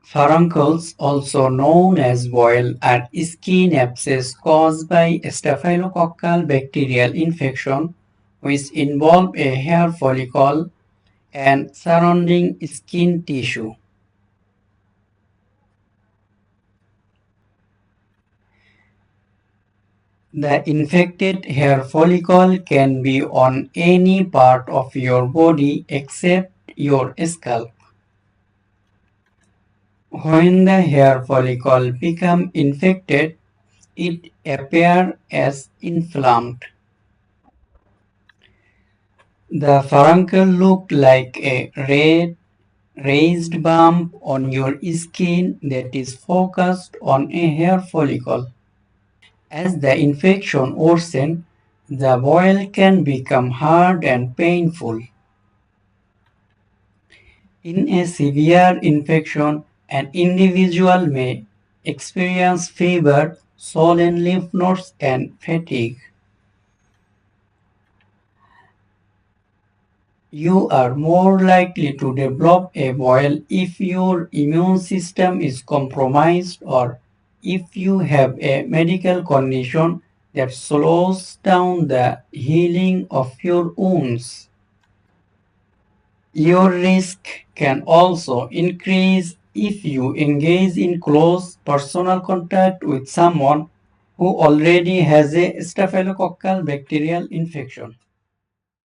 Furuncles, also known as boil, are skin abscesses caused by staphylococcal bacterial infection, which involve a hair follicle and surrounding skin tissue. The infected hair follicle can be on any part of your body except your scalp. When the hair follicle becomes infected, it appears as inflamed. The furuncle look like a red raised bump on your skin that is focused on a hair follicle. As the infection worsens, the boil can become hard and painful. In a severe infection, an individual may experience fever, swollen lymph nodes, and fatigue. You are more likely to develop a boil if your immune system is compromised or if you have a medical condition that slows down the healing of your wounds. Your risk can also increase if you engage in close personal contact with someone who already has a staphylococcal bacterial infection.